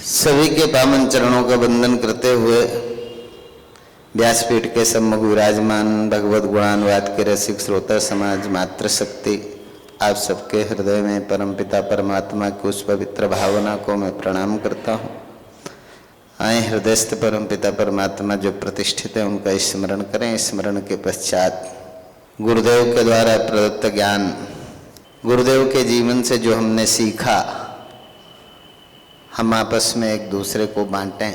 सभी के पावन चरणों का वंदन करते हुए व्यासपीठ के सम्मुख विराजमान भगवत गुणानुवाद के रसिक श्रोता समाज मातृशक्ति आप सबके हृदय में परमपिता परमात्मा की उस पवित्र भावना को मैं प्रणाम करता हूँ। आए हृदयस्थ परमपिता परमात्मा जो प्रतिष्ठित है उनका स्मरण करें। स्मरण के पश्चात गुरुदेव के द्वारा प्रदत्त ज्ञान, गुरुदेव के जीवन से जो हमने सीखा, हम आपस में एक दूसरे को बांटें।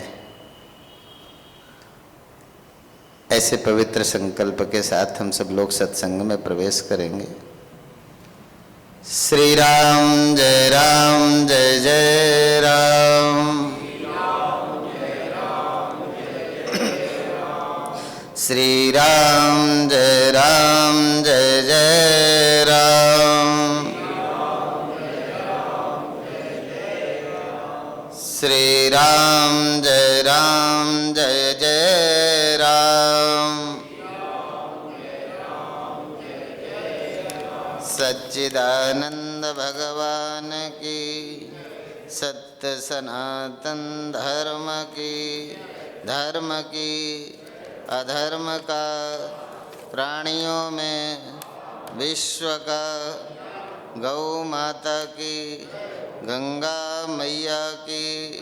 ऐसे पवित्र संकल्प के साथ हम सब लोग सत्संग में प्रवेश करेंगे। श्री राम जय राम जय जय राम, श्री राम जय राम जय जय राम, श्री राम जय राम जय जय राम, सच्चिदानंद भगवान की, सत्य सनातन धर्म की, धर्म की अधर्म का, प्राणियों में विश्व का, गौ माता की, गंगा मैया की,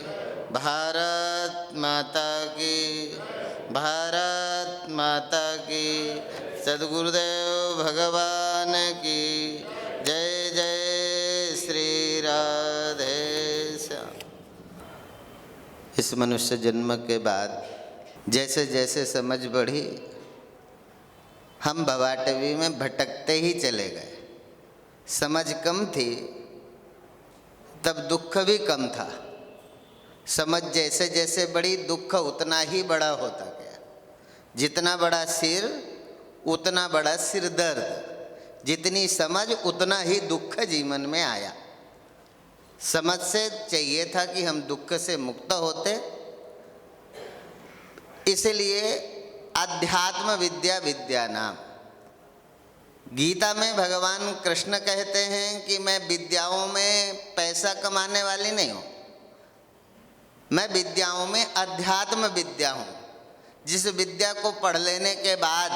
भारत माता की, भारत माता की, सद्गुरुदेव भगवान की जय जय। श्री राधे श्याम। इस मनुष्य जन्म के बाद जैसे जैसे समझ बढ़ी, हम भवाटवी में भटकते ही चले गए। समझ कम थी तब दुख भी कम था। समझ जैसे जैसे बढ़ी दुख उतना ही बड़ा होता गया। जितना बड़ा सिर उतना बड़ा सिर दर्द, जितनी समझ उतना ही दुख जीवन में आया। समझ से चाहिए था कि हम दुख से मुक्त होते, इसलिए अध्यात्म विद्या विद्या नाम। गीता में भगवान कृष्ण कहते हैं कि मैं विद्याओं में पैसा कमाने वाली नहीं हूँ, मैं विद्याओं में अध्यात्म विद्या हूँ। जिस विद्या को पढ़ लेने के बाद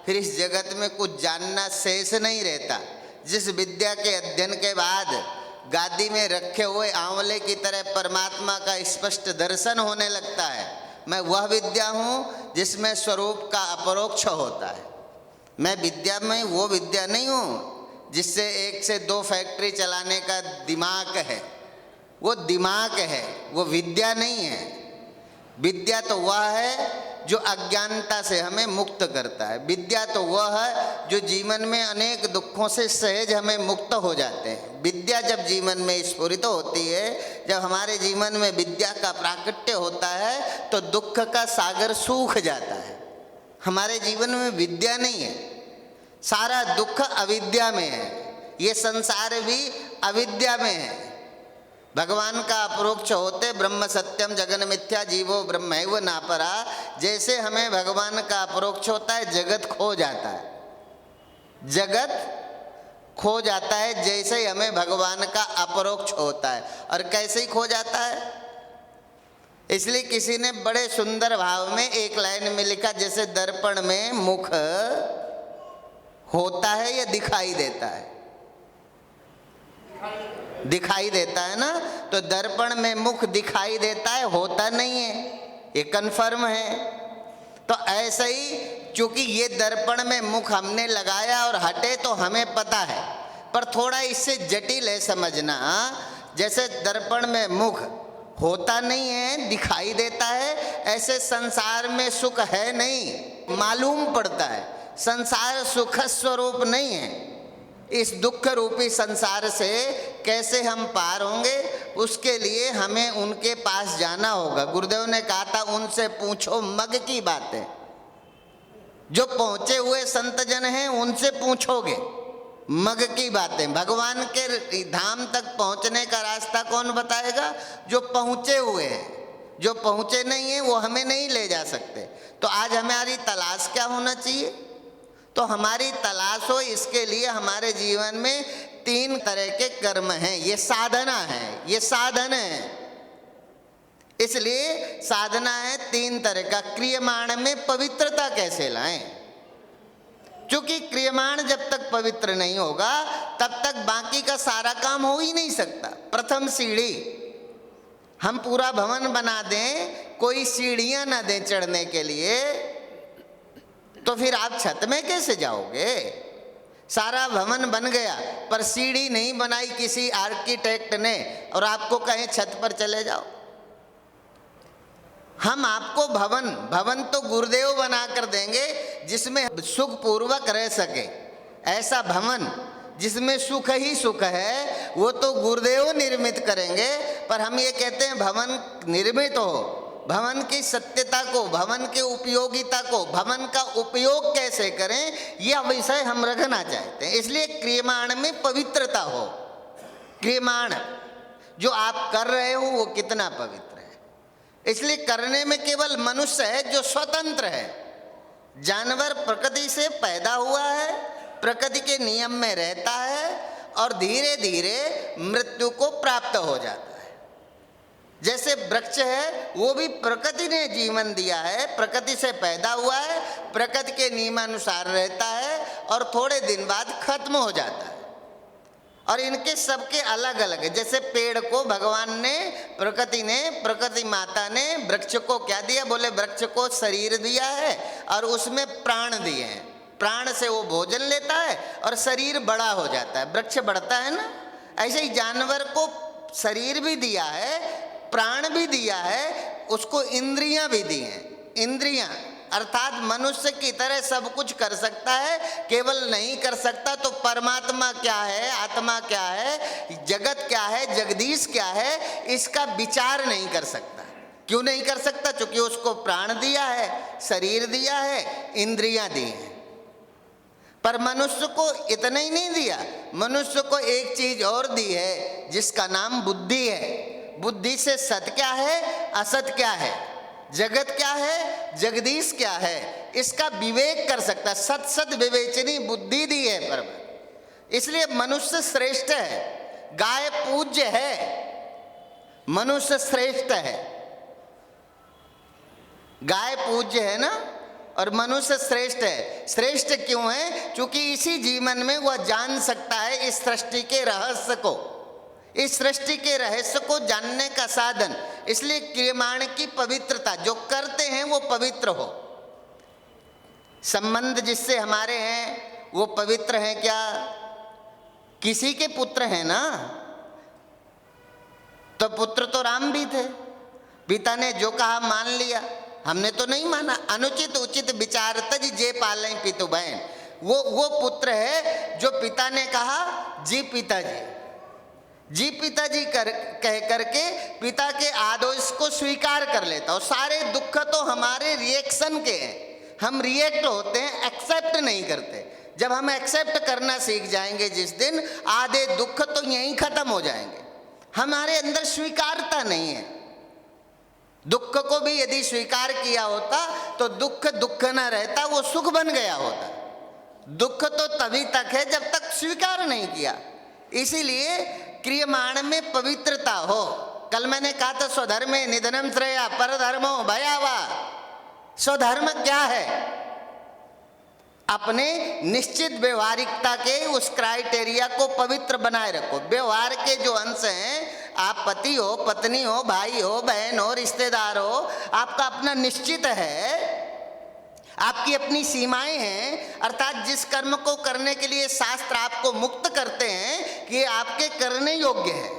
फिर इस जगत में कुछ जानना शेष नहीं रहता, जिस विद्या के अध्ययन के बाद गादी में रखे हुए आंवले की तरह परमात्मा का स्पष्ट दर्शन होने लगता है, मैं वह विद्या हूँ जिसमें स्वरूप का अपरोक्ष होता है। मैं विद्या में वो विद्या नहीं हूँ जिससे 1 से 2 फैक्ट्री चलाने का दिमाग है, वो दिमाग है, वो विद्या नहीं है। विद्या तो वह है जो अज्ञानता से हमें मुक्त करता है। विद्या तो वह है जो जीवन में अनेक दुखों से सहज हमें मुक्त हो जाते हैं। विद्या जब जीवन में स्फुरित होती है, जब हमारे जीवन में विद्या का प्राकट्य होता है तो दुख का सागर सूख जाता है। हमारे जीवन में विद्या नहीं है, सारा दुख अविद्या में है। ये संसार भी अविद्या में है। भगवान का अपरोक्ष होते ब्रह्म सत्यम जगन मिथ्या जीवो ब्रह्मैव नापरा, जैसे हमें भगवान का अपरोक्ष होता है जगत खो जाता है। जगत खो जाता है जैसे ही हमें भगवान का अपरोक्ष होता है। और कैसे ही खो जाता है, इसलिए किसी ने बड़े सुंदर भाव में एक लाइन में लिखा, जैसे दर्पण में मुख होता है या दिखाई देता है, दिखाई देता है ना, तो दर्पण में मुख दिखाई देता है, होता नहीं है, ये कन्फर्म है। तो ऐसे ही चूंकि ये दर्पण में मुख हमने लगाया और हटे तो हमें पता है, पर थोड़ा इससे जटिल है समझना। जैसे दर्पण में मुख होता नहीं है, दिखाई देता है, ऐसे संसार में सुख है नहीं, मालूम पड़ता है। संसार सुख स्वरूप नहीं है। इस दुख रूपी संसार से कैसे हम पार होंगे, उसके लिए हमें उनके पास जाना होगा। गुरुदेव ने कहा था, उनसे पूछो मग की बातें। जो पहुंचे हुए संत जन हैं उनसे पूछोगे मग की बातें। भगवान के धाम तक पहुंचने का रास्ता कौन बताएगा? जो पहुंचे हुए हैं। जो पहुंचे नहीं हैं वो हमें नहीं ले जा सकते। तो आज हमारी तलाश क्या होना चाहिए? तो हमारी तलाश हो, इसके लिए हमारे जीवन में 3 तरह के कर्म हैं। ये साधना है, ये साधन है। इसलिए साधना है 3 तरह का। क्रियमाण में पवित्रता कैसे लाएं? क्योंकि क्रियमाण जब तक पवित्र नहीं होगा तब तक बाकी का सारा काम हो ही नहीं सकता। प्रथम सीढ़ी, हम पूरा भवन बना दें, कोई सीढ़ियां ना दें चढ़ने के लिए, तो फिर आप छत में कैसे जाओगे? सारा भवन बन गया पर सीढ़ी नहीं बनाई किसी आर्किटेक्ट ने और आपको कहें छत पर चले जाओ। हम आपको भवन तो गुरुदेव बना कर देंगे जिसमें सुख पूर्वक रह सके। ऐसा भवन जिसमें सुख ही सुख है वो तो गुरुदेव निर्मित करेंगे। पर हम ये कहते हैं भवन निर्मित हो, भवन की सत्यता को, भवन की उपयोगिता को, भवन का उपयोग कैसे करें, यह विषय हम रखना चाहते हैं। इसलिए क्रियमाण में पवित्रता हो। क्रियमाण जो आप कर रहे हो वो कितना पवित्र है। इसलिए करने में केवल मनुष्य है जो स्वतंत्र है। जानवर प्रकृति से पैदा हुआ है, प्रकृति के नियम में रहता है और धीरे धीरे मृत्यु को प्राप्त हो जाता है। जैसे वृक्ष है वो भी प्रकृति ने जीवन दिया है, प्रकृति से पैदा हुआ है, प्रकृति के नियमानुसार रहता है और थोड़े दिन बाद खत्म हो जाता है। और इनके सबके अलग अलग है। जैसे पेड़ को भगवान ने, प्रकृति माता ने वृक्ष को क्या दिया? बोले वृक्ष को शरीर दिया है और उसमें प्राण दिए हैं। प्राण से वो भोजन लेता है और शरीर बड़ा हो जाता है, वृक्ष बढ़ता है ना। ऐसे ही जानवर को शरीर भी दिया है, प्राण भी दिया है, उसको इंद्रियां भी दी हैं। इंद्रियां अर्थात मनुष्य की तरह सब कुछ कर सकता है, केवल नहीं कर सकता तो परमात्मा क्या है, आत्मा क्या है, जगत क्या है, जगदीश क्या है, इसका विचार नहीं कर सकता। क्यों नहीं कर सकता? क्योंकि उसको प्राण दिया है, शरीर दिया है, इंद्रियां दी हैं। पर मनुष्य को इतना ही नहीं दिया, मनुष्य को एक चीज और दी है जिसका नाम बुद्धि है। बुद्धि से सत्य क्या है, असत क्या है, जगत क्या है, जगदीश क्या है, इसका विवेक कर सकता है। सत विवेचनी बुद्धि दी है परम। इसलिए मनुष्य श्रेष्ठ है, गाय पूज्य है, मनुष्य श्रेष्ठ है। गाय पूज्य है ना, और मनुष्य श्रेष्ठ है। श्रेष्ठ क्यों है? क्योंकि इसी जीवन में वह जान सकता है इस सृष्टि के रहस्य को, इस सृष्टि के रहस्य को जानने का साधन। इसलिए क्रियमाण की पवित्रता, जो करते हैं वो पवित्र हो। संबंध जिससे हमारे हैं वो पवित्र हैं क्या? किसी के पुत्र हैं ना, तो पुत्र तो राम भी थे। पिता ने जो कहा मान लिया, हमने तो नहीं माना। अनुचित उचित विचार तज जे पालें पितु बहन, वो पुत्र है जो पिता ने कहा जी पिताजी, जी पिताजी कह करके पिता के आदेश को स्वीकार कर लेता। और सारे दुख तो हमारे रिएक्शन के हैं, हम रिएक्ट होते हैं, एक्सेप्ट नहीं करते। जब हम एक्सेप्ट करना सीख जाएंगे जिस दिन, आधे दुख तो यहीं खत्म हो जाएंगे। हमारे अंदर स्वीकारता नहीं है। दुख को भी यदि स्वीकार किया होता तो दुख दुख न रहता, वो सुख बन गया होता। दुख तो तभी तक है जब तक स्वीकार नहीं किया। इसीलिए क्रियमाण में पवित्रता हो। कल मैंने कहा था स्वधर्मे निधनम श्रेया परधर्मो भयावा। स्वधर्म क्या है? अपने निश्चित व्यवहारिकता के उस क्राइटेरिया को पवित्र बनाए रखो। व्यवहार के जो अंश हैं, आप पति हो, पत्नी हो, भाई हो, बहन हो, रिश्तेदार हो, आपका अपना निश्चित है, आपकी अपनी सीमाएं हैं। अर्थात जिस कर्म को करने के लिए शास्त्र आपको मुक्त करते हैं कि ये आपके करने योग्य है,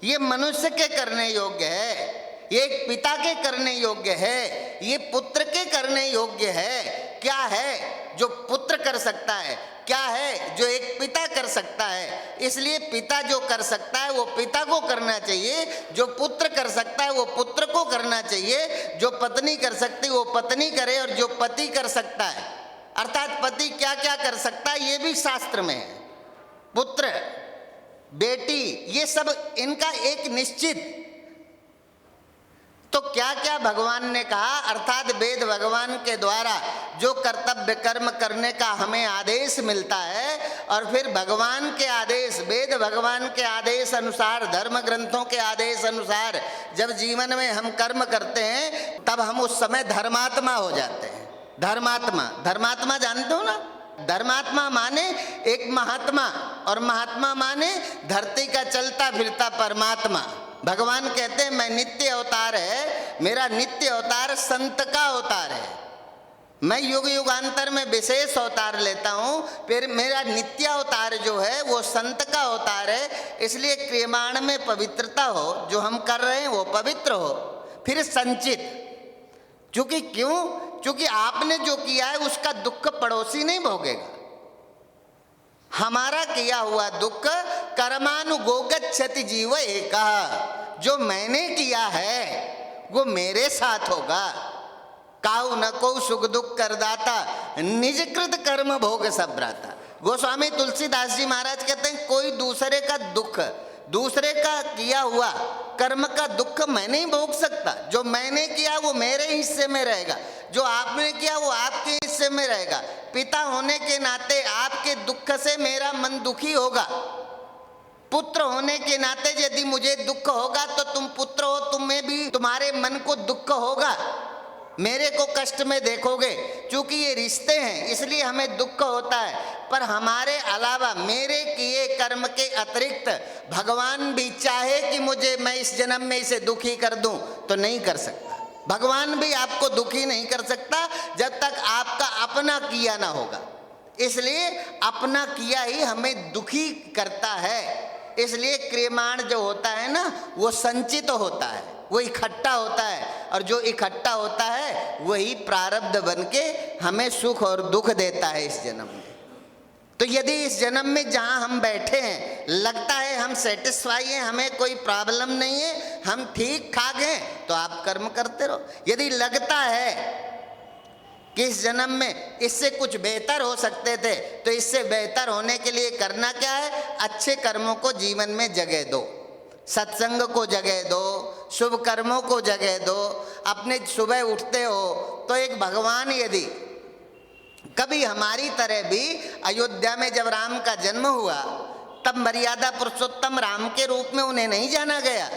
ये मनुष्य के करने योग्य है, ये एक पिता के करने योग्य है, ये पुत्र के करने योग्य है। क्या है जो पुत्र कर सकता है? क्या है जो एक पिता कर सकता है? इसलिए पिता जो कर सकता है वो पिता को करना चाहिए, जो पुत्र कर सकता है वो पुत्र को करना चाहिए, जो पत्नी कर सकती है वो पत्नी करे, और जो पति कर सकता है, अर्थात पति क्या क्या कर सकता है ये भी शास्त्र में है। पुत्र, बेटी, ये सब इनका एक निश्चित। तो क्या क्या भगवान ने कहा, अर्थात वेद भगवान के द्वारा जो कर्तव्य कर्म करने का हमें आदेश मिलता है और फिर भगवान के आदेश, वेद भगवान के आदेश अनुसार, धर्म ग्रंथों के आदेश अनुसार जब जीवन में हम कर्म करते हैं तब हम उस समय धर्मात्मा हो जाते हैं। धर्मात्मा, धर्मात्मा जानते हो ना? धर्मात्मा माने एक महात्मा, और महात्मा माने धरती का चलता फिरता परमात्मा। भगवान कहते हैं मैं नित्य अवतार है, मेरा नित्य अवतार संत का अवतार है। मैं युग युगांतर में विशेष अवतार लेता हूँ, फिर मेरा नित्य अवतार जो है वो संत का अवतार है। इसलिए क्रियमाण में पवित्रता हो, जो हम कर रहे हैं वो पवित्र हो। फिर संचित, क्योंकि आपने जो किया है उसका दुख पड़ोसी नहीं भोगेगा। हमारा किया हुआ दुख कर्मानुगोगच्छति जीव एकः, जो मैंने किया है वो मेरे साथ होगा। काहु न को सुख दुख करदाता, निजकृत कर्म भोग सब भ्राता। गोस्वामी तुलसीदास जी महाराज कहते हैं कोई दूसरे का दुख, दूसरे का किया हुआ कर्म का दुख मैं नहीं भोग सकता। जो मैंने किया वो मेरे हिस्से में रहेगा, जो आपने किया वो आपके हिस्से में रहेगा। पिता होने के नाते आपके दुख से मेरा मन दुखी होगा। पुत्र होने के नाते यदि मुझे दुख होगा तो तुम पुत्र हो, तुम्हें भी तुम्हारे मन को दुख होगा, मेरे को कष्ट में देखोगे। क्योंकि ये रिश्ते हैं इसलिए हमें दुख होता है। पर हमारे अलावा, मेरे किए कर्म के अतिरिक्त भगवान भी चाहे कि मैं इस जन्म में इसे दुखी कर दूं तो नहीं कर सकता। भगवान भी आपको दुखी नहीं कर सकता जब तक आपका अपना किया ना होगा। इसलिए अपना किया ही हमें दुखी करता है। इसलिए क्रियमाण जो होता है ना वो संचित होता है, वो इकट्ठा होता है, और जो इकट्ठा होता है वही प्रारब्ध बन के हमें सुख और दुख देता है इस जन्म में। तो यदि इस जन्म में जहाँ हम बैठे हैं लगता है हम सेटिस्फाई हैं, हमें कोई प्रॉब्लम नहीं है, हम ठीक ठाक हैं, तो आप कर्म करते रहो। यदि लगता है कि इस जन्म में इससे कुछ बेहतर हो सकते थे तो इससे बेहतर होने के लिए करना क्या है? अच्छे कर्मों को जीवन में जगह दो, सत्संग को जगह दो, शुभ कर्मों को जगह दो। अपने सुबह उठते हो तो एक भगवान, यदि कभी हमारी तरह भी अयोध्या में जब राम का जन्म हुआ तब मर्यादा पुरुषोत्तम राम के रूप में उन्हें नहीं जाना गया।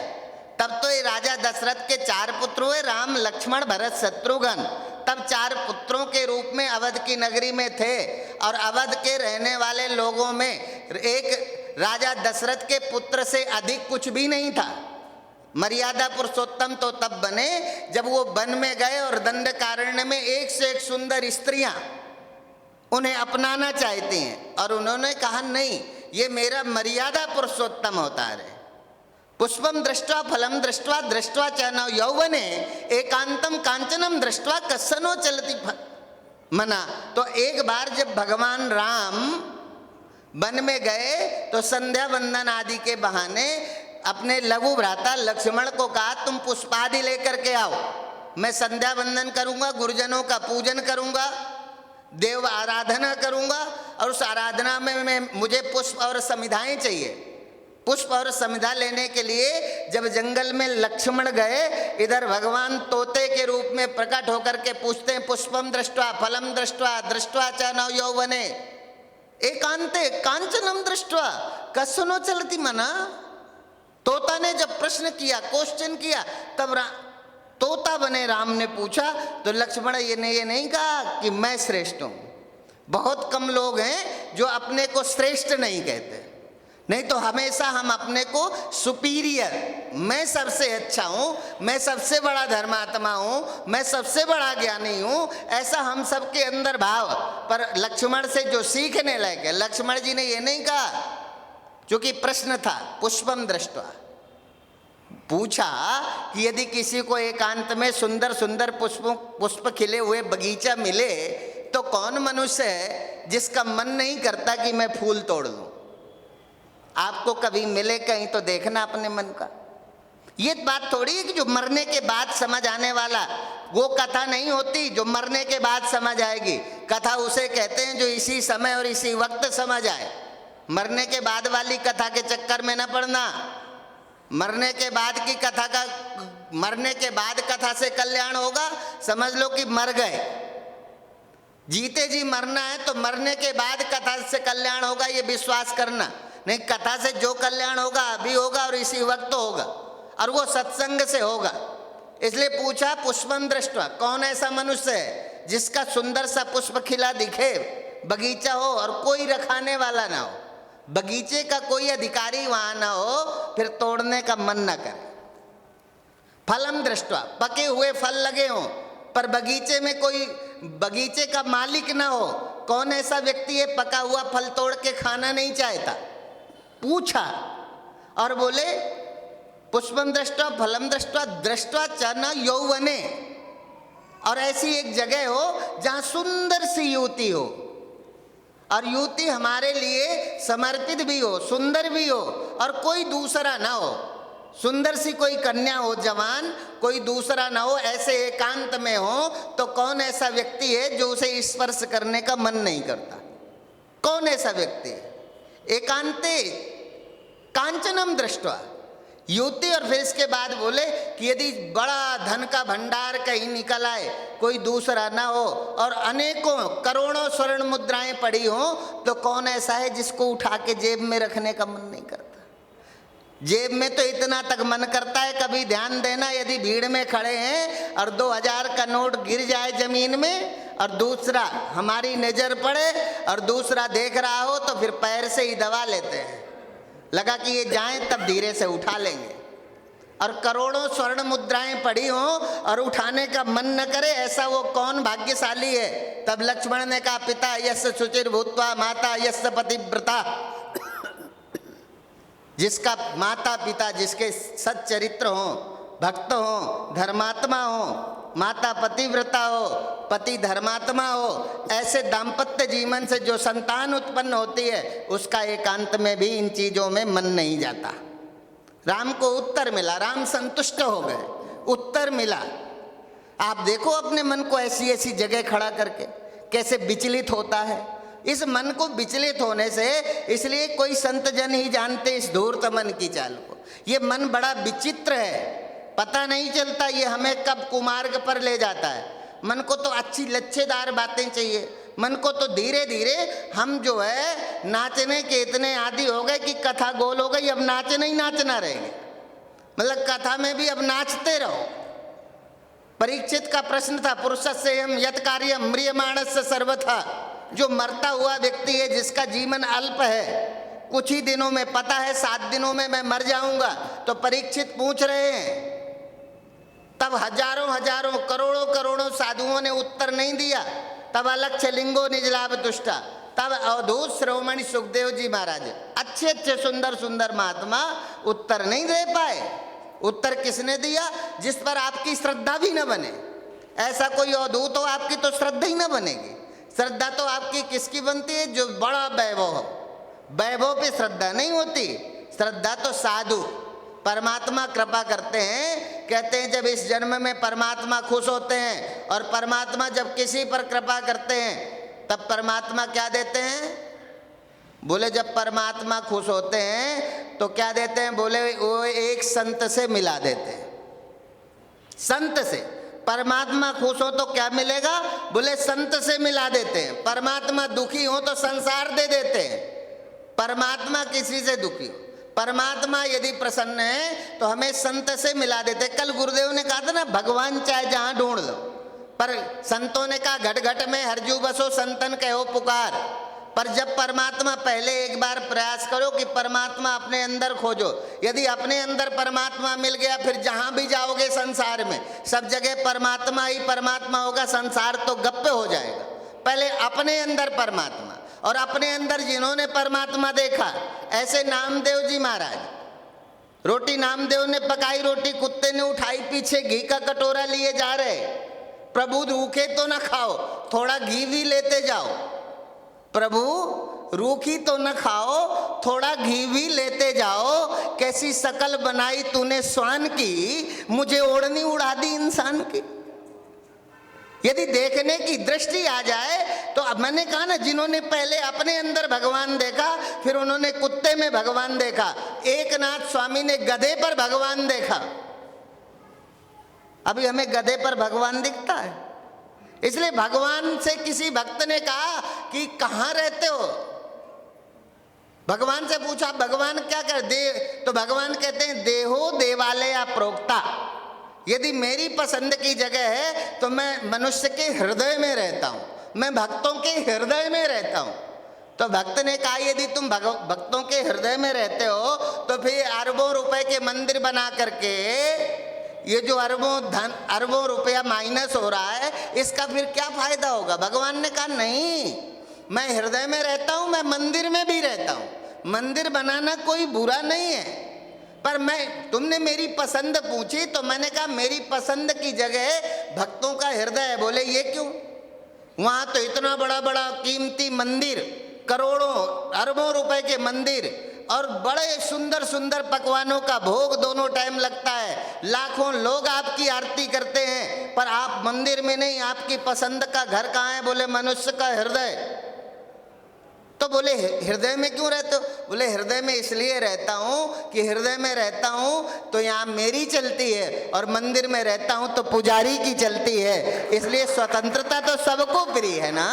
तब तो ये राजा दशरथ के 4 पुत्र हुए, राम लक्ष्मण भरत शत्रुघ्न। तब 4 पुत्रों के रूप में अवध की नगरी में थे, और अवध के रहने वाले लोगों में एक राजा दशरथ के पुत्र से अधिक कुछ भी नहीं था। मर्यादा पुरुषोत्तम तो तब बने जब वो वन में गए और दंडकारण्य में एक से एक सुंदर स्त्रियां उन्हें अपनाना चाहती हैं, और उन्होंने कहा नहीं, ये मेरा मर्यादा पुरुषोत्तम अवतार है। पुष्पम दृष्ट्वा फलम दृष्ट्वा दृष्ट्वा च न यौवने एकांतम कांचनम दृष्ट्वा कस्सनो चलति मना। तो एक बार जब भगवान राम वन में गए तो संध्या वंदन आदि के बहाने अपने लघु भ्राता लक्ष्मण को कहा तुम पुष्पादि लेकर के आओ, मैं संध्या वंदन करूंगा, गुरुजनों का पूजन करूंगा, देव आराधना करूंगा, और उस आराधना में मुझे पुष्प और समिधाएं चाहिए। पुष्प और समिधा लेने के लिए जब जंगल में लक्ष्मण गए, इधर भगवान तोते के रूप में प्रकट होकर के पूछते हैं पुष्पम दृष्ट्वा फलम दृष्ट्वा दृष्ट्वा च न यौवने एकांते कांचनम दृष्ट्वा कस्सनो चलति मना। तोता ने जब प्रश्न किया, क्वेश्चन किया, तब तोता बने राम ने पूछा तो लक्ष्मण ये नहीं कहा कि मैं श्रेष्ठ हूं। बहुत कम लोग हैं जो अपने को श्रेष्ठ नहीं कहते, नहीं तो हमेशा हम अपने को सुपीरियर, मैं सबसे अच्छा हूँ, मैं सबसे बड़ा धर्मात्मा हूँ, मैं सबसे बड़ा ज्ञानी हूँ, ऐसा हम सबके अंदर भाव। पर लक्ष्मण से जो सीखने लगे, लक्ष्मण जी ने ये नहीं कहा, क्योंकि प्रश्न था पुष्पम दृष्ट्वा। पूछा कि यदि किसी को एकांत में सुंदर सुंदर पुष्प खिले हुए बगीचा मिले तो कौन मनुष्य है जिसका मन नहीं करता कि मैं फूल तोड़ लूं? आपको कभी मिले कहीं तो देखना अपने मन का। ये बात थोड़ी है कि जो मरने के बाद समझ आने वाला वो कथा नहीं होती, जो मरने के बाद समझ आएगी। कथा उसे कहते हैं जो इसी समय और इसी वक्त समझ आए। मरने के बाद वाली कथा के चक्कर में न पड़ना। मरने के बाद की कथा का, मरने के बाद कथा से कल्याण होगा, समझ लो कि मर गए। जीते जी मरना है तो मरने के बाद कथा से कल्याण होगा, ये विश्वास करना नहीं। कथा से जो कल्याण होगा अभी होगा और इसी वक्त होगा, और वो सत्संग से होगा। इसलिए पूछा पुष्पम दृष्टवा, कौन ऐसा मनुष्य है जिसका सुंदर सा पुष्प खिला दिखे, बगीचा हो और कोई रखाने वाला ना हो, बगीचे का कोई अधिकारी वहां ना हो, फिर तोड़ने का मन ना करे। फलम दृष्टवा, पके हुए फल लगे हों पर बगीचे में कोई बगीचे का मालिक ना हो। कौन ऐसा व्यक्ति है पका हुआ फल तोड़ के खाना नहीं चाहता? पूछा और बोले पुष्पम दृष्टवा फलम दृष्टवा दृष्टवा च न यौवने, और ऐसी एक जगह हो जहां सुंदर सी युवती हो, और युवती हमारे लिए समर्पित भी हो, सुंदर भी हो, और कोई दूसरा ना हो। सुंदर सी कोई कन्या हो, जवान, कोई दूसरा ना हो, ऐसे एकांत में हो। तो कौन ऐसा व्यक्ति है जो उसे स्पर्श करने का मन नहीं करता? कौन ऐसा व्यक्ति है? एकांते कांचनम दृष्टवा, युवती। और फिर इसके बाद बोले कि यदि बड़ा धन का भंडार कहीं निकल आए, कोई दूसरा ना हो, और अनेकों करोड़ों स्वर्ण मुद्राएं पड़ी हो, तो कौन ऐसा है जिसको उठा के जेब में रखने का मन नहीं करता? जेब में तो इतना तक मन करता है, कभी ध्यान देना, यदि भीड़ में खड़े हैं और 2000 का नोट गिर जाए जमीन में और दूसरा हमारी नजर पड़े और दूसरा देख रहा हो, तो फिर पैर से ही दबा लेते हैं, लगा कि ये जाएं तब धीरे से उठा लेंगे। और करोड़ों स्वर्ण मुद्राएं पड़ी हों और उठाने का मन न करे, ऐसा वो कौन भाग्यशाली है? तब लक्ष्मण ने कहा पिता यस्य शुचिर भूत्वा माता यस्य पतिव्रता, जिसका माता पिता जिसके सच्चरित्र हों, भक्त हों, धर्मात्मा हो, माता पतिव्रता हो, पति धर्मात्मा हो, ऐसे दाम्पत्य जीवन से जो संतान उत्पन्न होती है, उसका एकांत में भी इन चीजों में मन नहीं जाता। राम को उत्तर मिला, राम संतुष्ट हो गए, उत्तर मिला। आप देखो अपने मन को ऐसी ऐसी जगह खड़ा करके कैसे विचलित होता है। इस मन को विचलित होने से, इसलिए कोई संत जन ही जानते इस धूर्त मन की चाल को। ये मन बड़ा विचित्र है, पता नहीं चलता ये हमें कब कुमार्ग पर ले जाता है। मन को तो अच्छी लच्छेदार बातें चाहिए, मन को तो धीरे धीरे हम जो है नाचने के इतने आदी हो गए कि कथा गोल हो गई, अब नाचना ही नाचना रहेंगे, मतलब कथा में भी अब नाचते रहो। परीक्षित का प्रश्न था, पुरुषस्य हम यत् कार्यम म्रियमाणस्य सर्वथा, जो मरता हुआ व्यक्ति है जिसका जीवन अल्प है, कुछ ही दिनों में, पता है 7 दिनों में मैं मर जाऊंगा, तो परीक्षित पूछ रहे हैं। तब हजारों हजारों करोड़ों करोड़ों साधुओं ने उत्तर नहीं दिया। तब अलक्ष्य लिंगो निजलाभ तुष्टा, तब अवधूत श्रोमणि सुखदेव जी महाराज, अच्छे अच्छे सुंदर सुंदर महात्मा उत्तर नहीं दे पाए। उत्तर किसने दिया? जिस पर आपकी श्रद्धा भी न बने। ऐसा कोई अवधूत हो आपकी तो श्रद्धा ही न बनेगी। श्रद्धा तो आपकी किसकी बनती है? जो बड़ा वैभव हो, वैभव पे श्रद्धा नहीं होती। श्रद्धा तो साधु, परमात्मा कृपा करते हैं, कहते हैं जब इस जन्म में परमात्मा खुश होते हैं, और परमात्मा जब किसी पर कृपा करते हैं तब परमात्मा क्या देते हैं? बोले जब परमात्मा खुश होते हैं तो क्या देते हैं? बोले वो एक संत से मिला देते हैं। संत से परमात्मा खुश हो तो क्या मिलेगा? बोले संत से मिला देते हैं। परमात्मा दुखी हो तो संसार दे देते हैं। परमात्मा किसी से दुखी हो, परमात्मा यदि प्रसन्न है तो हमें संत से मिला देते। कल गुरुदेव ने कहा था ना, भगवान चाहे जहां ढूंढ लो, पर संतों ने कहा घट घट में हरजू बसो संतन कहो पुकार। पर जब परमात्मा, पहले एक बार प्रयास करो कि परमात्मा अपने अंदर खोजो। यदि अपने अंदर परमात्मा मिल गया, फिर जहां भी जाओगे संसार में सब जगह परमात्मा ही परमात्मा होगा, संसार तो गप्पे हो जाएगा। पहले अपने अंदर परमात्मा, और अपने अंदर जिन्होंने परमात्मा देखा, ऐसे नामदेव जी महाराज, रोटी नामदेव ने पकाई, रोटी कुत्ते ने उठाई, पीछे घी का कटोरा लिए जा रहे, प्रभु रूखे तो ना खाओ, थोड़ा घी भी लेते जाओ। प्रभु रूखी तो न खाओ, थोड़ा घी भी लेते जाओ। कैसी शकल बनाई तूने स्वान की, मुझे ओढ़नी उड़ा दी इंसान की। यदि देखने की दृष्टि आ जाए तो, अब मैंने कहा ना, जिन्होंने पहले अपने अंदर भगवान देखा, फिर उन्होंने कुत्ते में भगवान देखा। एकनाथ स्वामी ने गधे पर भगवान देखा। अभी हमें गधे पर भगवान दिखता है? इसलिए भगवान से किसी भक्त ने कहा कि कहाँ रहते हो, भगवान से पूछा भगवान क्या कर दे, तो भगवान कहते हैं देहो देवालय प्रोक्ता, यदि मेरी पसंद की जगह है तो मैं मनुष्य के हृदय में रहता हूँ, मैं भक्तों के हृदय में रहता हूँ। तो भक्त ने कहा यदि तुम भक्तों के हृदय में रहते हो तो फिर अरबों रुपए के मंदिर बना करके ये जो अरबों रुपया माइनस हो रहा है इसका फिर क्या फायदा होगा। भगवान ने कहा नहीं, मैं हृदय में रहता हूँ, मैं मंदिर में भी रहता हूँ, मंदिर बनाना कोई बुरा नहीं है, पर मैं तुमने मेरी पसंद पूछी तो मैंने कहा मेरी पसंद की जगह भक्तों का हृदय है। बोले ये क्यों, वहाँ तो इतना बड़ा बड़ा कीमती मंदिर, करोड़ों अरबों रुपए के मंदिर और बड़े सुंदर सुंदर पकवानों का भोग दोनों टाइम लगता है, लाखों लोग आपकी आरती करते हैं, पर आप मंदिर में नहीं, आपकी पसंद का घर कहाँ है। बोले मनुष्य का हृदय। तो बोले हृदय में क्यों रहते हो। बोले हृदय में इसलिए रहता हूँ कि हृदय में रहता हूँ तो यहाँ मेरी चलती है और मंदिर में रहता हूँ तो पुजारी की चलती है, इसलिए स्वतंत्रता तो सबको प्रिय है ना।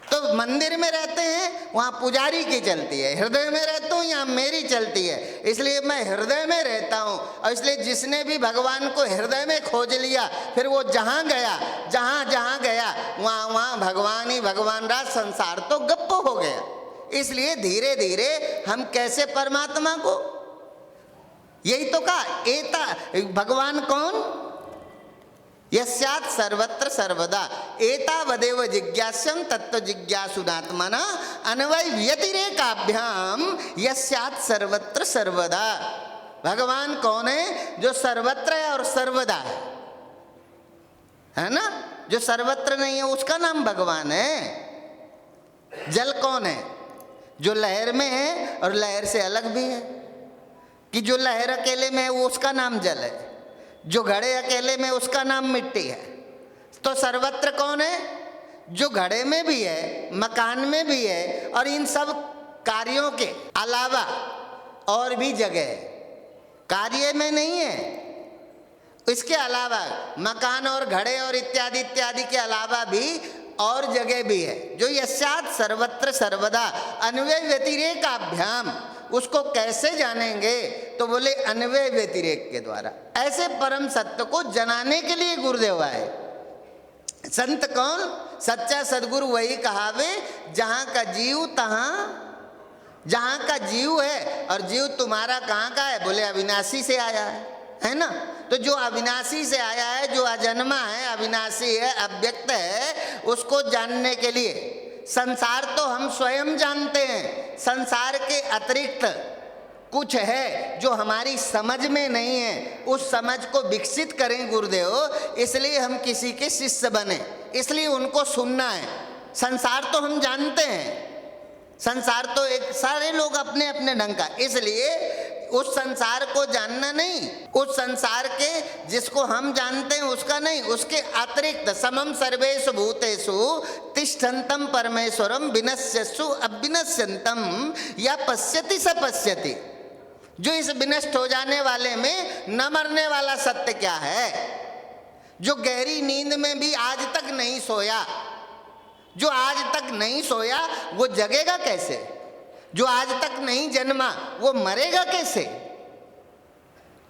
तो मंदिर में रहते हैं वहाँ पुजारी की चलती है, हृदय में रहता हूँ यहाँ मेरी चलती है, इसलिए मैं हृदय में रहता हूँ। और इसलिए जिसने भी भगवान को हृदय में खोज लिया फिर वो जहाँ गया, जहाँ जहाँ गया वहाँ वहाँ भगवान ही भगवान रहा, संसार तो गप्प हो गया। इसलिए धीरे धीरे हम कैसे परमात्मा को, यही तो कहा एता भगवान कौन, यस्यात् सर्वत्र सर्वदा एतावदेव जिज्ञास्यं तत्व जिज्ञासुनात्मना अन्वय व्यतिरेकाभ्याम यस्यात् सर्वत्र सर्वदा। भगवान कौन है, जो सर्वत्र है और सर्वदा है ना। जो सर्वत्र नहीं है उसका नाम भगवान है। जल कौन है, जो लहर में है और लहर से अलग भी है, कि जो लहर अकेले में है वो उसका नाम जल है, जो घड़े अकेले में उसका नाम मिट्टी है। तो सर्वत्र कौन है, जो घड़े में भी है, मकान में भी है और इन सब कार्यों के अलावा और भी जगह है, कार्य में नहीं है, इसके अलावा मकान और घड़े और इत्यादि इत्यादि के अलावा भी और जगह भी है। जो यस्यात् सर्वत्र सर्वदा अन्वय व्यतिरेकाभ्याम, उसको कैसे जानेंगे, तो बोले अन्वय व्यतिरेक के द्वारा। ऐसे परम सत्य को जनाने के लिए गुरुदेव आए। संत कौन, सच्चा सदगुरु वही कहावे जहाँ का जीव तहाँ, जहाँ का जीव है और जीव तुम्हारा कहाँ का है, बोले अविनाशी से आया है ना। तो जो अविनाशी से आया है, जो अजन्मा है, अविनाशी है, अव्यक्त है, उसको जानने के लिए संसार तो हम स्वयं जानते हैं, संसार के अतिरिक्त कुछ है जो हमारी समझ में नहीं है, उस समझ को विकसित करें गुरुदेव। इसलिए हम किसी के शिष्य बने, इसलिए उनको सुनना है। संसार तो हम जानते हैं, संसार तो एक सारे लोग अपने अपने ढंग का, इसलिए उस संसार को जानना नहीं, उस संसार के जिसको हम जानते हैं उसका नहीं, उसके अतिरिक्त समम सर्वेषु भूतेषु तिष्ठन्तम परमेश्वरम विनश्यसु अविनश्यन्तम या पश्यति स पश्यति। जो इस विनष्ट हो जाने वाले में न मरने वाला सत्य क्या है, जो गहरी नींद में भी आज तक नहीं सोया, जो आज तक नहीं सोया वो जगेगा कैसे, जो आज तक नहीं जन्मा वो मरेगा कैसे।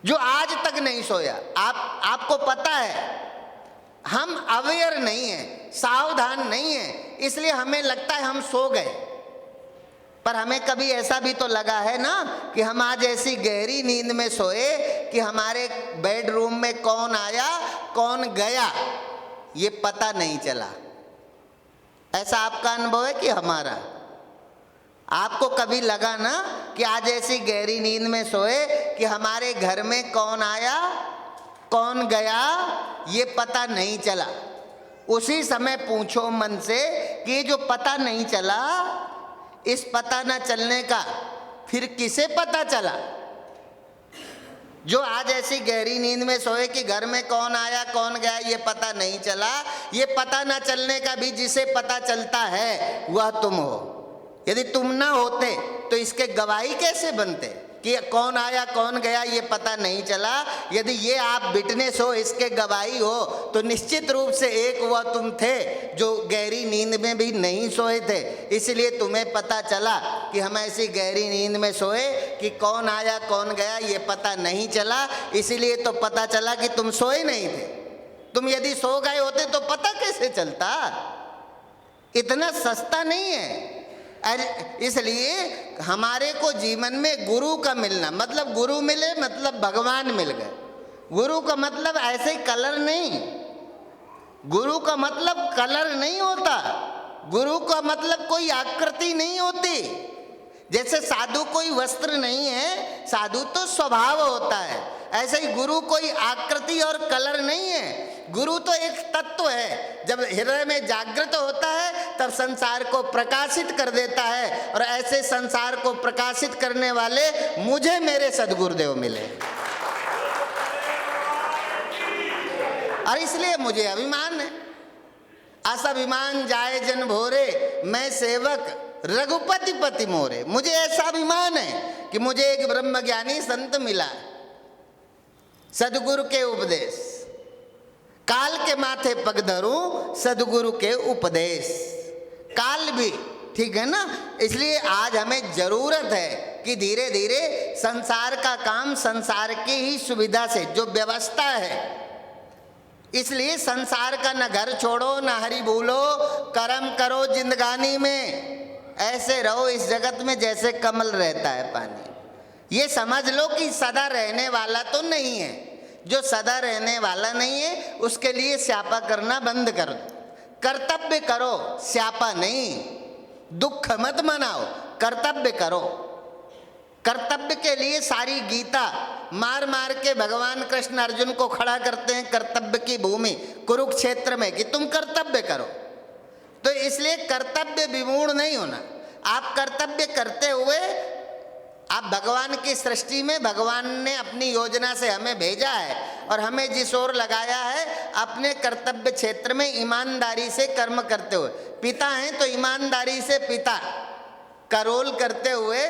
जो आज तक नहीं सोया, आपको पता है हम अवेयर नहीं है, सावधान नहीं है, इसलिए हमें लगता है हम सो गए, पर हमें कभी ऐसा भी तो लगा है ना कि हम आज ऐसी गहरी नींद में सोए कि हमारे बेडरूम में कौन आया कौन गया ये पता नहीं चला। ऐसा आपका अनुभव है कि हमारा, आपको कभी लगा ना कि आज ऐसी गहरी नींद में सोए कि हमारे घर में कौन आया कौन गया ये पता नहीं चला। उसी समय पूछो मन से कि ये जो पता नहीं चला, इस पता न चलने का फिर किसे पता चला। जो आज ऐसी गहरी नींद में सोए कि घर में कौन आया कौन गया ये पता नहीं चला, ये पता न चलने का भी जिसे पता चलता है वह तुम हो। यदि तुम ना होते तो इसके गवाही कैसे बनते। कि कौन आया कौन गया ये पता नहीं चला। यदि ये आप विटनेस हो, इसके गवाही हो, तो निश्चित रूप से एक वह तुम थे जो गहरी नींद में भी नहीं सोए थे, इसलिए तुम्हें पता चला कि हम ऐसी गहरी नींद में सोए कि कौन आया कौन गया ये पता नहीं चला, इसलिए तो पता चला कि तुम सोए नहीं थे। तुम यदि सो गए होते तो पता कैसे चलता? इतना सस्ता नहीं है। इसलिए हमारे को जीवन में गुरु का मिलना, मतलब गुरु मिले मतलब भगवान मिल गए। गुरु का मतलब ऐसे कलर नहीं, गुरु का मतलब कलर नहीं होता, गुरु का मतलब कोई आकृति नहीं होती। जैसे साधु कोई वस्त्र नहीं है, साधु तो स्वभाव होता है, ऐसे ही गुरु कोई आकृति और कलर नहीं है। गुरु तो एक तत्व है, जब हृदय में जागृत होता है तब संसार को प्रकाशित कर देता है, और ऐसे संसार को प्रकाशित करने वाले मुझे मेरे सद्गुरुदेव मिले, और इसलिए मुझे अभिमान है। अस अभिमान जाए जन भोरे, मैं सेवक रघुपति पति मोरे। मुझे ऐसा अभिमान है कि मुझे एक ब्रह्मज्ञानी संत मिला, सदगुरु के उपदेश, काल के माथे पग धरूं सदगुरु के उपदेश। काल भी ठीक है ना, इसलिए आज हमें जरूरत है कि धीरे धीरे संसार का काम संसार की ही सुविधा से, जो व्यवस्था है, इसलिए संसार का न घर छोड़ो न हरि भूलो, कर्म करो जिंदगानी में, ऐसे रहो इस जगत में जैसे कमल रहता है पानी। ये समझ लो कि सदा रहने वाला तो नहीं है, जो सदा रहने वाला नहीं है उसके लिए स्यापा करना बंद कर दो। कर्तव्य करो, स्यापा नहीं। दुख मत मनाओ, कर्तव्य करो। कर्तव्य के लिए सारी गीता मार मार के भगवान कृष्ण अर्जुन को खड़ा करते हैं कर्तव्य की भूमि कुरुक्षेत्र में कि तुम कर्तव्य करो। तो इसलिए कर्तव्य विमूढ़ नहीं होना। आप कर्तव्य करते हुए, आप भगवान की सृष्टि में, भगवान ने अपनी योजना से हमें भेजा है और हमें जिस ओर लगाया है, अपने कर्तव्य क्षेत्र में ईमानदारी से कर्म करते हुए, पिता हैं तो ईमानदारी से पिता का रोल करते हुए,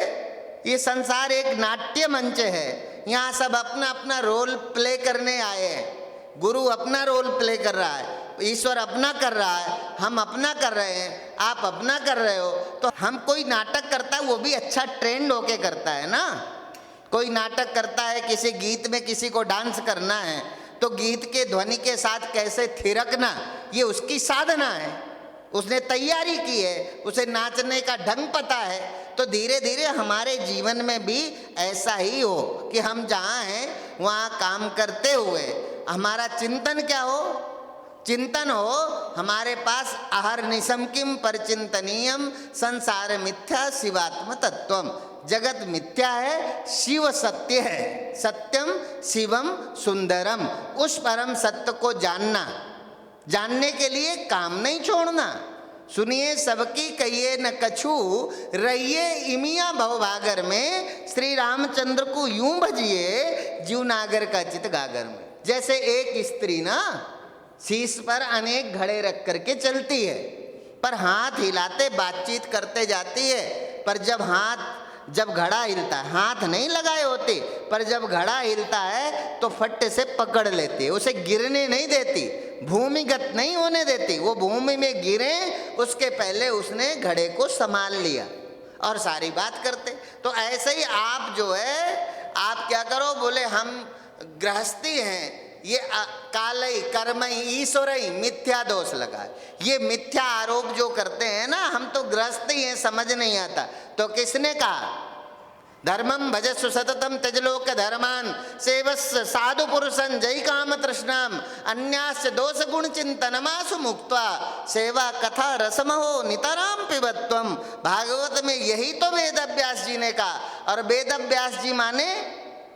ये संसार एक नाट्य मंच है, यहाँ सब अपना अपना रोल प्ले करने आए हैं। गुरु अपना रोल प्ले कर रहा है, ईश्वर अपना कर रहा है, हम अपना कर रहे हैं, आप अपना कर रहे हो। तो हम कोई नाटक करता है वो भी अच्छा ट्रेंड होके करता है ना। कोई नाटक करता है, किसी गीत में किसी को डांस करना है तो गीत के ध्वनि के साथ कैसे थिरकना, ये उसकी साधना है, उसने तैयारी की है, उसे नाचने का ढंग पता है। तो धीरे धीरे हमारे जीवन में भी ऐसा ही हो कि हम जहाँ हैं वहाँ काम करते हुए हमारा चिंतन क्या हो, चिंतन हो हमारे पास आहर निशम किम परचिंतनीयम संसार मिथ्या शिवात्म तत्वम। जगत मिथ्या है, शिव सत्य है, सत्यम शिवम सुंदरम। उस परम सत्य को जानना, जानने के लिए काम नहीं छोड़ना। सुनिए सबकी कहिए न कछु, रहिए इमिया भवभागर में। श्री रामचंद्र को यूं भजिए जीव नागर का चित गागर में। जैसे एक स्त्री ना शीश पर अनेक घड़े रख करके चलती है, पर हाथ हिलाते बातचीत करते जाती है, पर जब घड़ा हिलता है, हाथ नहीं लगाए होते, पर जब घड़ा हिलता है तो फट्टे से पकड़ लेती है, उसे गिरने नहीं देती, भूमिगत नहीं होने देती। वो भूमि में गिरे उसके पहले उसने घड़े को संभाल लिया और सारी बात करते। तो ऐसे ही आप जो है, आप क्या करो, बोले हम गृहस्थी हैं, ये कालई कर्मई ईश्वरई मिथ्या दोष लगा। ये मिथ्या आरोप जो करते हैं ना, हम तो गृहस्थी हैं, समझ नहीं आता। तो किसने कहा, धर्मम भजस्व सततम त्यजलोक धर्मान सेवस्व साधु पुरुषं जय काम तृष्णाम अन्यास्य दोष गुण चिंतनमासु मुक्त्वा सेवा कथा रसमहो नितराम पिबत्वम। भागवत में यही तो वेद व्यास जी ने कहा। और वेद व्यास जी माने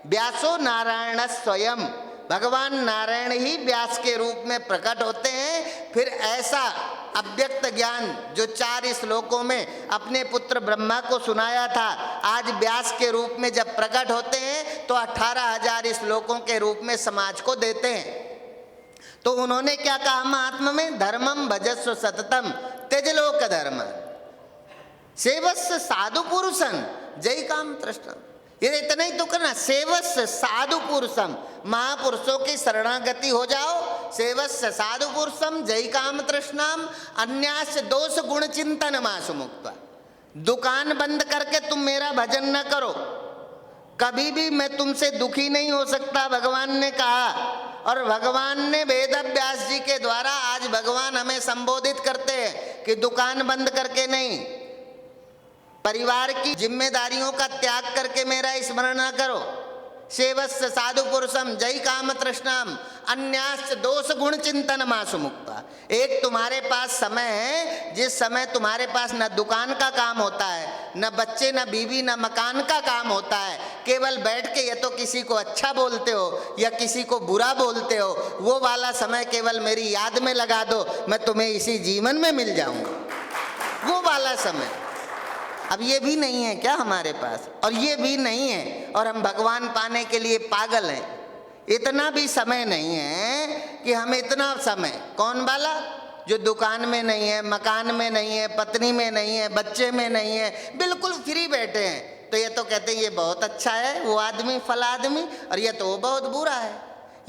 व्यासो नारायण स्वयं, भगवान नारायण ही व्यास के रूप में प्रकट होते हैं। फिर ऐसा अव्यक्त ज्ञान जो 4 श्लोकों में अपने पुत्र ब्रह्मा को सुनाया था, आज व्यास के रूप में जब प्रकट होते हैं तो 18,000 श्लोकों के रूप में समाज को देते हैं। तो उन्होंने क्या कहा महात्मा में, धर्मम भजस्व सततम त्यजलोक धर्म सेवस्व साधु पुरुषन जय काम तृष्णा। ये इतना ही तो करना। सेवस्य साधु पुरुषम, महापुरुषों की शरणागति हो जाओ। सेवस्य साधु पुरुषम जय काम तृष्णाम अन्यास्य दोष गुण चिंतन मासु मुक्त्वा। दुकान बंद करके तुम मेरा भजन न करो, कभी भी मैं तुमसे दुखी नहीं हो सकता, भगवान ने कहा। और भगवान ने वेद व्यास जी के द्वारा आज भगवान हमें संबोधित करते हैं कि दुकान बंद करके नहीं, परिवार की जिम्मेदारियों का त्याग करके मेरा स्मरण न करो। सेवस्य साधु पुरुषम जय काम तृष्णाम अन्याश्च दोष गुण चिंतन मासु मुक्त्वा। एक तुम्हारे पास समय है जिस समय तुम्हारे पास न दुकान का काम होता है, न बच्चे, न बीवी, न मकान का काम होता है। केवल बैठ के या तो किसी को अच्छा बोलते हो या किसी को बुरा बोलते हो। वो वाला समय केवल मेरी याद में लगा दो, मैं तुम्हें इसी जीवन में मिल जाऊंगा। वो वाला समय अब ये भी नहीं है क्या हमारे पास? और ये भी नहीं है, और हम भगवान पाने के लिए पागल हैं। इतना भी समय नहीं है कि हम इतना समय, कौन वाला? जो दुकान में नहीं है, मकान में नहीं है, पत्नी में नहीं है, बच्चे में नहीं है, बिल्कुल फ्री बैठे हैं। तो ये तो कहते हैं ये बहुत अच्छा है वो आदमी, फला आदमी, और ये तो वो बहुत बुरा है।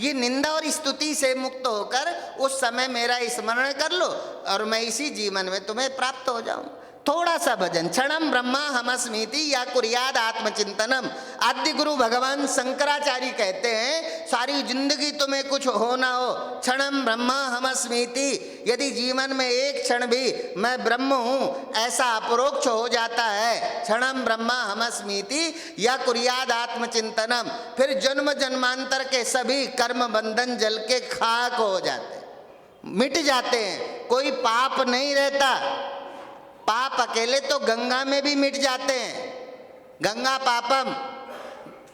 ये निंदा और स्तुति से मुक्त होकर उस समय मेरा स्मरण कर लो और मैं इसी जीवन में तुम्हें प्राप्त हो जाऊं। थोड़ा सा भजन, क्षणम ब्रह्मा हमस्मीति या कुर्याद आत्मचिंतनम। आद्य गुरु भगवान शंकराचार्य कहते हैं सारी जिंदगी तुम्हें कुछ हो ना हो, क्षणम ब्रह्मा हमस्मीति, यदि जीवन में एक क्षण भी मैं ब्रह्म हूँ ऐसा अपरोक्ष हो जाता है, क्षणम ब्रह्मा हमस्मीति या कुर्याद आत्मचिंतनम, फिर जन्म जन्मांतर के सभी कर्म बंधन जल के खाक हो जाते, मिट जाते हैं। कोई पाप नहीं रहता। पाप अकेले तो गंगा में भी मिट जाते हैं, गंगा पापम,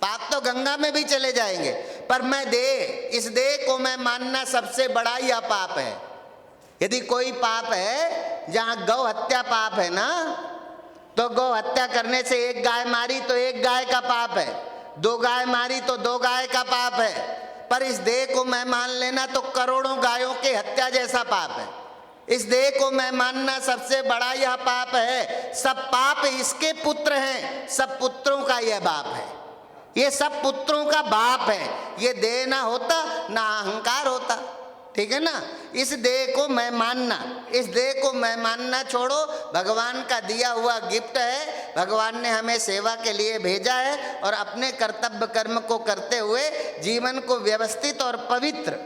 पाप तो गंगा में भी चले जाएंगे। पर मैं इस देह को मैं मानना सबसे बड़ा यह पाप है। यदि कोई पाप है, जहाँ गौ हत्या पाप है ना, तो गौ हत्या करने से एक गाय मारी तो एक गाय का पाप है, दो गाय मारी तो दो गाय का पाप है। पर इस देह को मैं मान लेना तो करोड़ों गायों की हत्या जैसा पाप है। इस देह को मैं मानना सबसे बड़ा यह पाप है। सब पाप इसके पुत्र हैं, सब पुत्रों का यह बाप है, ये सब पुत्रों का बाप है। ये देह ना होता ना अहंकार होता, ठीक है ना। इस देह को मैं मानना, इस देह को मैं मानना छोड़ो, भगवान का दिया हुआ गिफ्ट है। भगवान ने हमें सेवा के लिए भेजा है और अपने कर्तव्य कर्म को करते हुए जीवन को व्यवस्थित और पवित्र,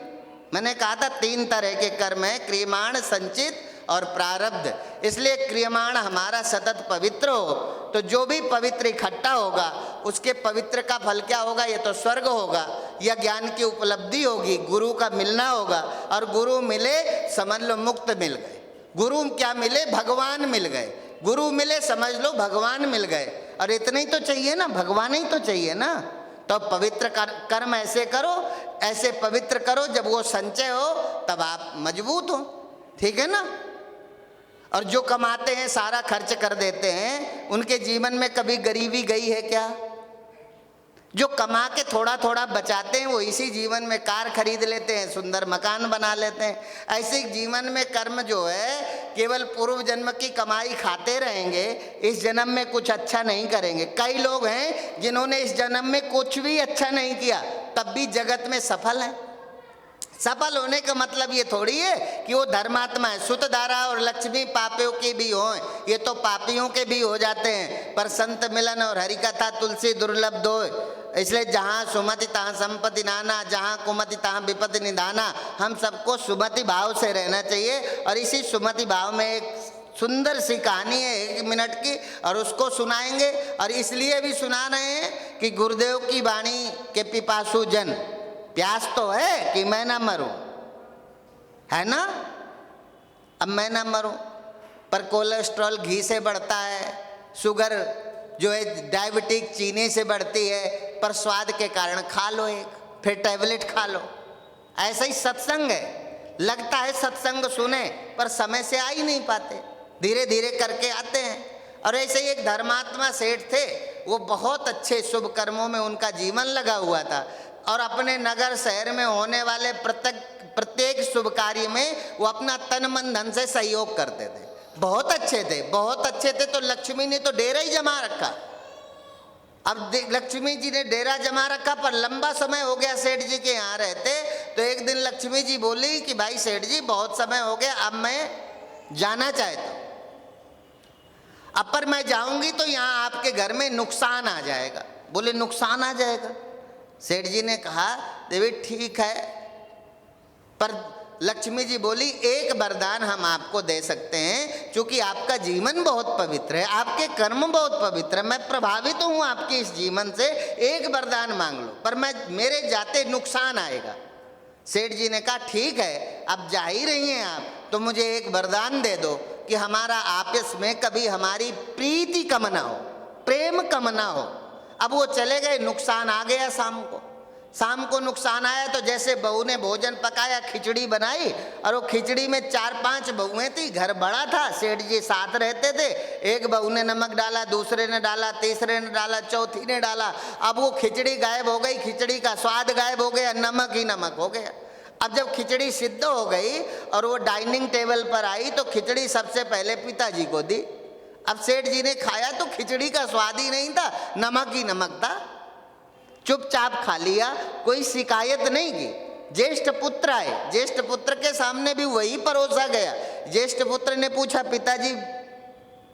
मैंने कहा था 3 तरह के कर्म है, क्रियमाण, संचित और प्रारब्ध। इसलिए क्रियमाण हमारा सतत पवित्र हो, तो जो भी पवित्र इकट्ठा होगा उसके पवित्र का फल क्या होगा? ये तो स्वर्ग होगा, या ज्ञान की उपलब्धि होगी, गुरु का मिलना होगा। और गुरु मिले समझ लो मुक्त मिल गए, गुरु क्या मिले? भगवान मिल गए। गुरु मिले समझ लो भगवान मिल गए। और इतना ही तो चाहिए ना, भगवान ही तो चाहिए ना। तो पवित्र कर्म ऐसे करो, ऐसे पवित्र करो जब वो संचय हो तब आप मजबूत हो, ठीक है ना। और जो कमाते हैं सारा खर्च कर देते हैं, उनके जीवन में कभी गरीबी गई है क्या? जो कमा के थोड़ा थोड़ा बचाते हैं वो इसी जीवन में कार खरीद लेते हैं, सुंदर मकान बना लेते हैं। ऐसे जीवन में कर्म जो है केवल पूर्व जन्म की कमाई खाते रहेंगे, इस जन्म में कुछ अच्छा नहीं करेंगे। कई लोग हैं जिन्होंने इस जन्म में कुछ भी अच्छा नहीं किया तब भी जगत में सफल हैं। सफल होने का मतलब ये थोड़ी है कि वो धर्मात्मा है। सुत धारा और लक्ष्मी पापियों की भी हो, ये तो पापियों के भी हो जाते हैं। पर संत मिलन और हरि कथा तुलसी दुर्लभ दो, इसलिए जहाँ सुमति तहाँ संपत्ति नाना, जहाँ कुमति तहाँ विपत्ति निधाना। हम सबको सुमति भाव से रहना चाहिए। और इसी सुमति भाव में एक सुंदर सी कहानी है 1 मिनट की, और उसको सुनाएंगे। और इसलिए भी सुना रहे हैं कि गुरुदेव की वाणी के पिपासु जन, प्यास तो है कि मैं ना मरूं, है ना। अब मैं ना मरूं, पर कोलेस्ट्रॉल घी से बढ़ता है, शुगर जो है डायबिटीज चीनी से बढ़ती है, पर स्वाद के कारण खा लो एक, फिर टैबलेट खा लो। ऐसा ही सत्संग है, लगता है सत्संग सुने पर समय से आ ही नहीं पाते, धीरे धीरे करके आते हैं। और ऐसे ही एक धर्मात्मा सेठ थे, वो बहुत अच्छे शुभ कर्मों में उनका जीवन लगा हुआ था और अपने नगर शहर में होने वाले प्रत्येक शुभ कार्य में वो अपना तन मन धन से सहयोग करते थे। बहुत अच्छे थे, बहुत अच्छे थे। तो लक्ष्मी ने तो डेरा ही जमा रखा। अब लक्ष्मी जी ने डेरा जमा रखा, पर लंबा समय हो गया सेठ जी के यहाँ रहते। तो एक दिन लक्ष्मी जी बोली कि भाई सेठ जी, बहुत समय हो गया, अब मैं जाना चाहता हूँ। अब पर मैं जाऊंगी तो यहाँ आपके घर में नुकसान आ जाएगा। बोले नुकसान आ जाएगा? सेठ जी ने कहा देवी ठीक है, पर लक्ष्मी जी बोली एक वरदान हम आपको दे सकते हैं, क्योंकि आपका जीवन बहुत पवित्र है, आपके कर्म बहुत पवित्र है, मैं प्रभावित हूँ आपके इस जीवन से, एक वरदान मांग लो, पर मैं मेरे जाते नुकसान आएगा। सेठ जी ने कहा ठीक है, अब जा ही रही हैं आप तो मुझे एक वरदान दे दो कि हमारा आपस में कभी हमारी प्रीति कम ना हो, प्रेम कम ना हो। अब वो चले गए, नुकसान आ गया। शाम को नुकसान आया तो जैसे बहू ने भोजन पकाया, खिचड़ी बनाई, और वो खिचड़ी में 4-5 बहुएं थी, घर बड़ा था, सेठ जी साथ रहते थे। एक बहू ने नमक डाला, दूसरे ने डाला, तीसरे ने डाला, चौथी ने डाला। अब वो खिचड़ी गायब हो गई, खिचड़ी का स्वाद गायब हो गया, नमक ही नमक हो गया। अब जब खिचड़ी सिद्ध हो गई और वो डाइनिंग टेबल पर आई तो खिचड़ी सबसे पहले पिताजी को दी। अब सेठ जी ने खाया तो खिचड़ी का स्वाद ही नहीं था, नमक ही नमक था। चुपचाप खा लिया, कोई शिकायत नहीं की। ज्येष्ठ पुत्र आए, ज्येष्ठ पुत्र के सामने भी वही परोसा गया। ज्येष्ठ पुत्र ने पूछा पिताजी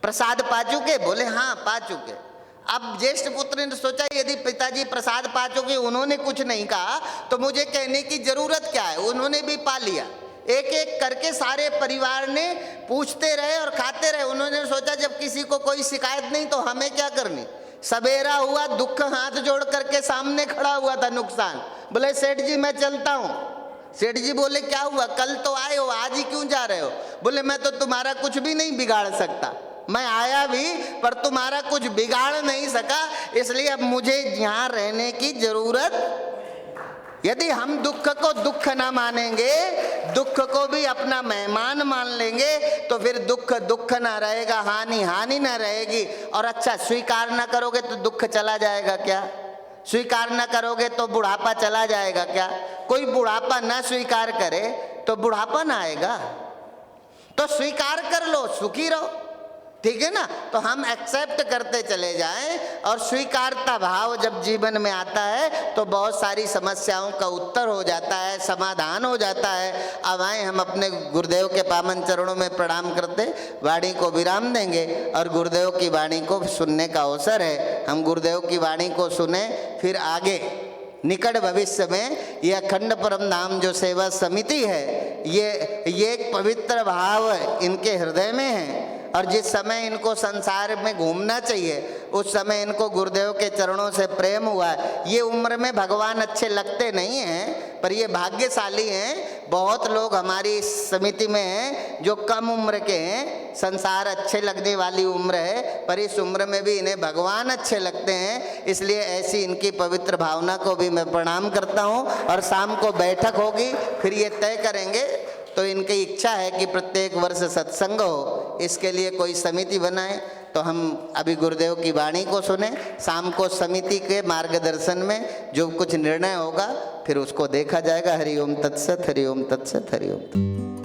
प्रसाद पा चुके? बोले हाँ पा चुके। अब ज्येष्ठ पुत्र ने सोचा यदि पिताजी प्रसाद पा चुके, उन्होंने कुछ नहीं कहा तो मुझे कहने की जरूरत क्या है, उन्होंने भी पा लिया। एक एक करके सारे परिवार ने पूछते रहे और खाते रहे। उन्होंने सोचा जब किसी को कोई शिकायत नहीं तो हमें क्या करनी। सवेरा हुआ, दुख हाथ जोड़ करके सामने खड़ा हुआ था नुकसान। बोले सेठ जी मैं चलता हूँ। सेठ जी बोले क्या हुआ, कल तो आए हो, आज ही क्यों जा रहे हो? बोले मैं तो तुम्हारा कुछ भी नहीं बिगाड़ सकता, मैं आया भी पर तुम्हारा कुछ बिगाड़ नहीं सका, इसलिए अब मुझे यहाँ रहने की जरूरत। यदि हम दुख को दुख ना मानेंगे, दुख को भी अपना मेहमान मान लेंगे, तो फिर दुख दुख ना रहेगा, हानि हानि ना रहेगी। और अच्छा स्वीकार ना करोगे तो दुख चला जाएगा क्या? स्वीकार ना करोगे तो बुढ़ापा चला जाएगा क्या? कोई बुढ़ापा ना स्वीकार करे तो बुढ़ापा ना आएगा। तो स्वीकार कर लो, सुखी रहो, ठीक है ना। तो हम एक्सेप्ट करते चले जाएं, और स्वीकारता भाव जब जीवन में आता है तो बहुत सारी समस्याओं का उत्तर हो जाता है, समाधान हो जाता है। अब आए हम अपने गुरुदेव के पावन चरणों में प्रणाम करते वाणी को विराम देंगे, और गुरुदेव की वाणी को सुनने का अवसर है। हम गुरुदेव की वाणी को सुने, फिर आगे निकट भविष्य में यह अखंड परम धाम जो सेवा समिति है, ये एक पवित्र भाव इनके हृदय में है। और जिस समय इनको संसार में घूमना चाहिए उस समय इनको गुरुदेव के चरणों से प्रेम हुआ। ये उम्र में भगवान अच्छे लगते नहीं हैं, पर ये भाग्यशाली हैं। बहुत लोग हमारी इस समिति में हैं जो कम उम्र के हैं, संसार अच्छे लगने वाली उम्र है, पर इस उम्र में भी इन्हें भगवान अच्छे लगते हैं। इसलिए ऐसी इनकी पवित्र भावना को भी मैं प्रणाम करता हूँ। और शाम को बैठक होगी, फिर ये तय करेंगे। तो इनकी इच्छा है कि प्रत्येक वर्ष सत्संग हो, इसके लिए कोई समिति बनाए। तो हम अभी गुरुदेव की वाणी को सुने, शाम को समिति के मार्गदर्शन में जो कुछ निर्णय होगा फिर उसको देखा जाएगा। हरि ओम तत्सत, हरि ओम तत्सत, हरि ओम।